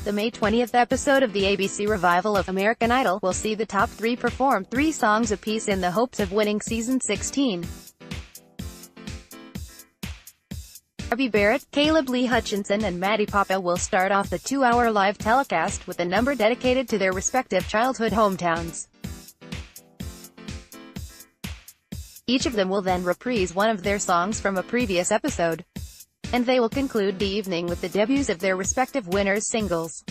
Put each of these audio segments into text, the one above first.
The May 20th episode of the ABC revival of American Idol will see the top three perform 3 songs apiece in the hopes of winning season 16. Gabby Barrett, Caleb Lee Hutchinson and Maddie Poppe will start off the 2-hour live telecast with a number dedicated to their respective childhood hometowns. Each of them will then reprise one of their songs from a previous episode. And they will conclude the evening with the debuts of their respective winners' singles.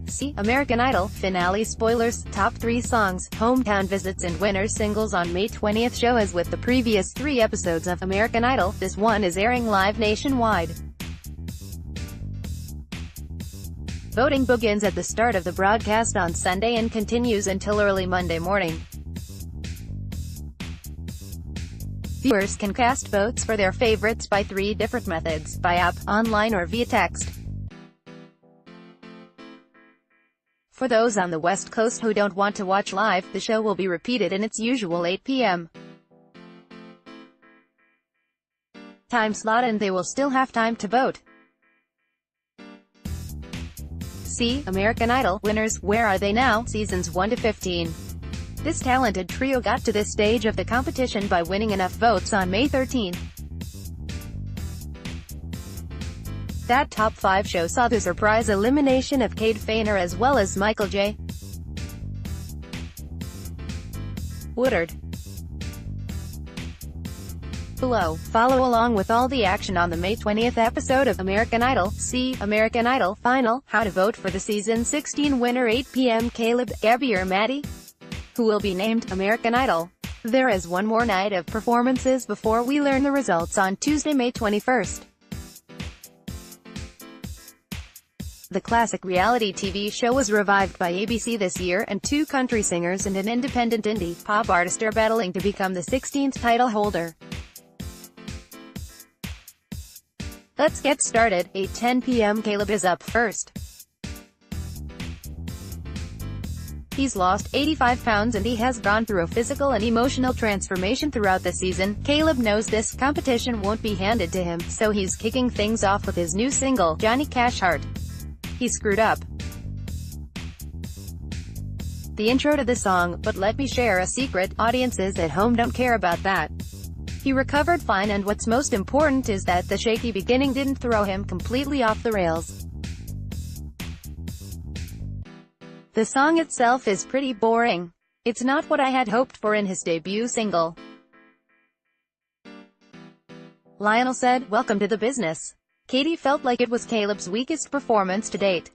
See American Idol finale spoilers, top 3 songs, hometown visits and winners' singles on May 20th. Show as with the previous 3 episodes of American Idol, this one is airing live nationwide. Voting begins at the start of the broadcast on Sunday and continues until early Monday morning. Viewers can cast votes for their favorites by 3 different methods: by app, online or via text. For those on the West Coast who don't want to watch live, the show will be repeated in its usual 8 p.m. time slot and they will still have time to vote. See American Idol winners, Where Are They Now, seasons 1 to 15. This talented trio got to this stage of the competition by winning enough votes on May 13. That top 5 show saw the surprise elimination of Cade Fainer as well as Michael J. Woodard. Below, follow along with all the action on the May 20th episode of American Idol. See American Idol Final, how to vote for the season 16 winner. 8 p.m. Caleb, Gabby or Maddie? Who will be named American Idol? There is one more night of performances before we learn the results on Tuesday, May 21st. The classic reality TV show was revived by ABC this year, and 2 country singers and an independent indie pop artist are battling to become the 16th title holder. Let's get started. 8:10 p.m. Caleb is up first. He's lost 85 pounds and he has gone through a physical and emotional transformation throughout the season. Caleb knows this competition won't be handed to him, so he's kicking things off with his new single, Johnny Cash Heart. He screwed up the intro to the song, but let me share a secret, audiences at home don't care about that. He recovered fine, and what's most important is that the shaky beginning didn't throw him completely off the rails. The song itself is pretty boring. It's not what I had hoped for in his debut single. Lionel said, "Welcome to the business." Katie felt like it was Caleb's weakest performance to date.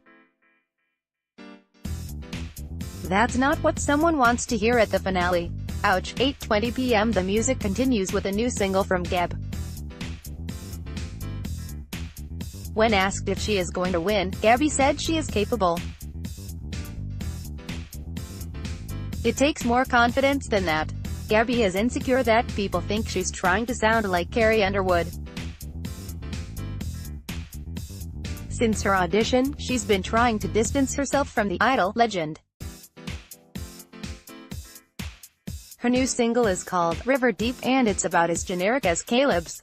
That's not what someone wants to hear at the finale. Ouch. 8:20 p.m. The music continues with a new single from Gab. When asked if she is going to win, Gabby said she is capable. It takes more confidence than that. Gabby is insecure that people think she's trying to sound like Carrie Underwood. Since her audition, she's been trying to distance herself from the Idol legend. Her new single is called River Deep, and it's about as generic as Caleb's.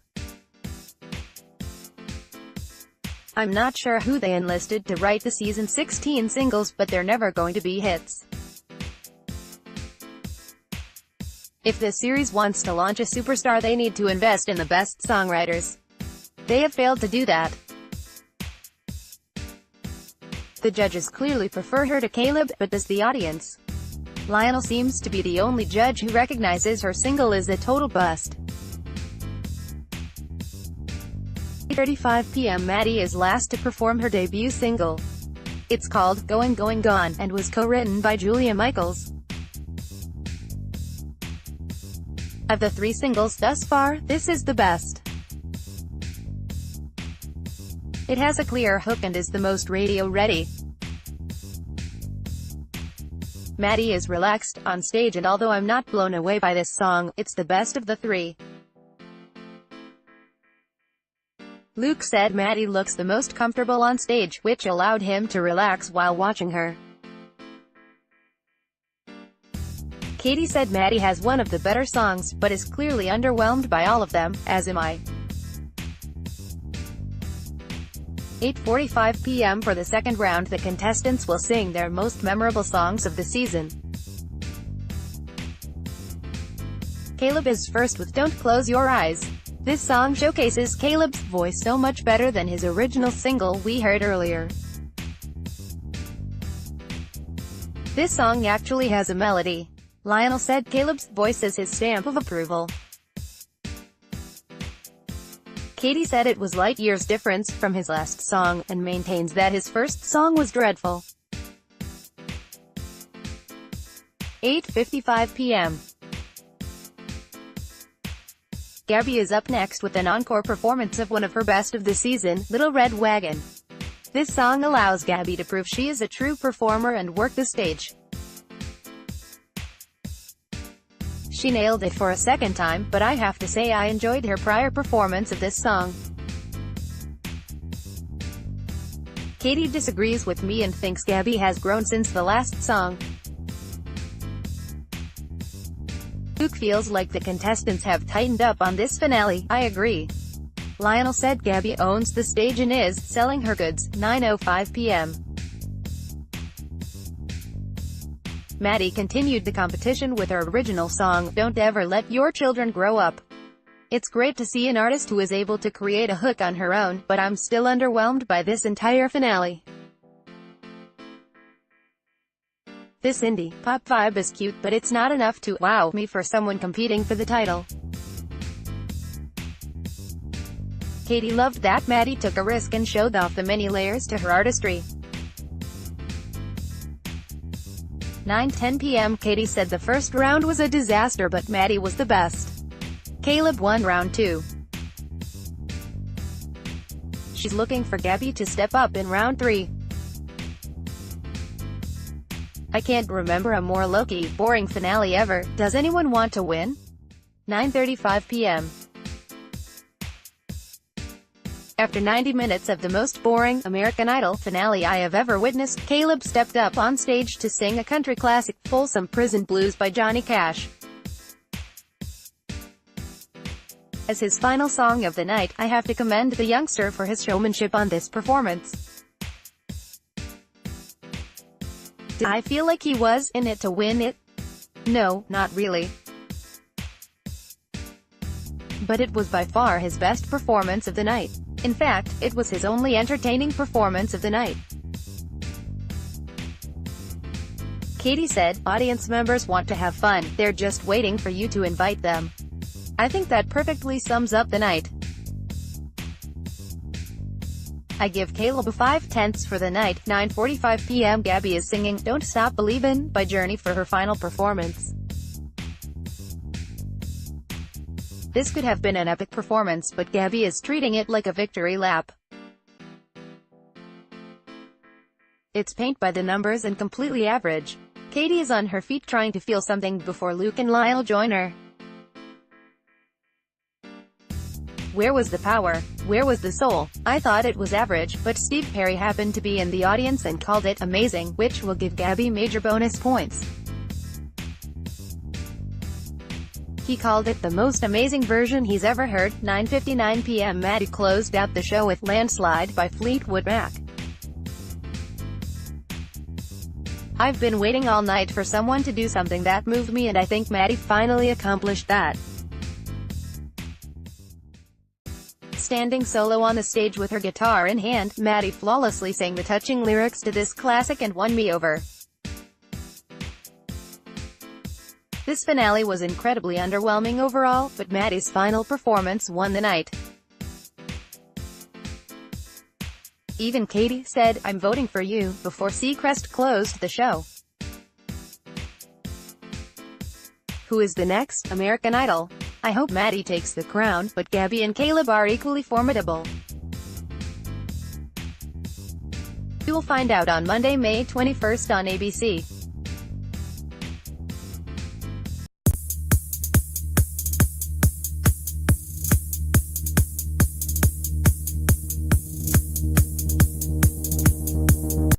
I'm not sure who they enlisted to write the season 16 singles, but they're never going to be hits. If this series wants to launch a superstar, they need to invest in the best songwriters. They have failed to do that. The judges clearly prefer her to Caleb, but does the audience? Lionel seems to be the only judge who recognizes her single is a total bust. 8:35 p.m. Maddie is last to perform her debut single. It's called Going Going Gone, and was co-written by Julia Michaels. Of the 3 singles thus far, this is the best. It has a clear hook and is the most radio-ready. Maddie is relaxed on stage, and although I'm not blown away by this song, it's the best of the 3. Luke said Maddie looks the most comfortable on stage, which allowed him to relax while watching her. Katie said Maddie has one of the better songs, but is clearly underwhelmed by all of them, as am I. 8:45 p.m. For the second round, the contestants will sing their most memorable songs of the season. Caleb is first with Don't Close Your Eyes. This song showcases Caleb's voice so much better than his original single we heard earlier. This song actually has a melody. Lionel said Caleb's voice is his stamp of approval. Katie said it was light years difference from his last song, and maintains that his first song was dreadful. 8:55 p.m. Gabby is up next with an encore performance of one of her best of the season, Little Red Wagon. This song allows Gabby to prove she is a true performer and work the stage. She nailed it for a second time, but I have to say I enjoyed her prior performance of this song. Katie disagrees with me and thinks Gabby has grown since the last song. Luke feels like the contestants have tightened up on this finale. I agree. Lionel said Gabby owns the stage and is selling her goods. 9:05 p.m. Maddie continued the competition with her original song, Don't Ever Let Your Children Grow Up. It's great to see an artist who is able to create a hook on her own, but I'm still underwhelmed by this entire finale. This indie pop vibe is cute, but it's not enough to wow me for someone competing for the title. Katie loved that Maddie took a risk and showed off the many layers to her artistry. 9:10 p.m. Katie said the first round was a disaster, but Maddie was the best. Caleb won round 2. She's looking for Gabby to step up in round 3. I can't remember a more low-key, boring finale ever. Does anyone want to win? 9:35 p.m. After 90 minutes of the most boring American Idol finale I have ever witnessed, Caleb stepped up on stage to sing a country classic, Folsom Prison Blues by Johnny Cash. As his final song of the night, I have to commend the youngster for his showmanship on this performance. Did I feel like he was in it to win it? No, not really. But it was by far his best performance of the night. In fact, it was his only entertaining performance of the night. Katie said, audience members want to have fun, they're just waiting for you to invite them. I think that perfectly sums up the night. I give Caleb a 5/10 for the night. 9:45 p.m. Gabby is singing Don't Stop Believin' by Journey for her final performance. This could have been an epic performance, but Gabby is treating it like a victory lap. It's paint by the numbers and completely average. Katie is on her feet trying to feel something before Luke and Lyle join her. Where was the power? Where was the soul? I thought it was average, but Steve Perry happened to be in the audience and called it amazing, which will give Gabby major bonus points. He called it the most amazing version he's ever heard. 9:59 p.m. Maddie closed out the show with Landslide by Fleetwood Mac. I've been waiting all night for someone to do something that moved me, and I think Maddie finally accomplished that. Standing solo on the stage with her guitar in hand, Maddie flawlessly sang the touching lyrics to this classic and won me over. This finale was incredibly underwhelming overall, but Maddie's final performance won the night. Even Katie said, I'm voting for you, before Seacrest closed the show. Who is the next American Idol? I hope Maddie takes the crown, but Gabby and Caleb are equally formidable. We will find out on Monday, May 21st on ABC.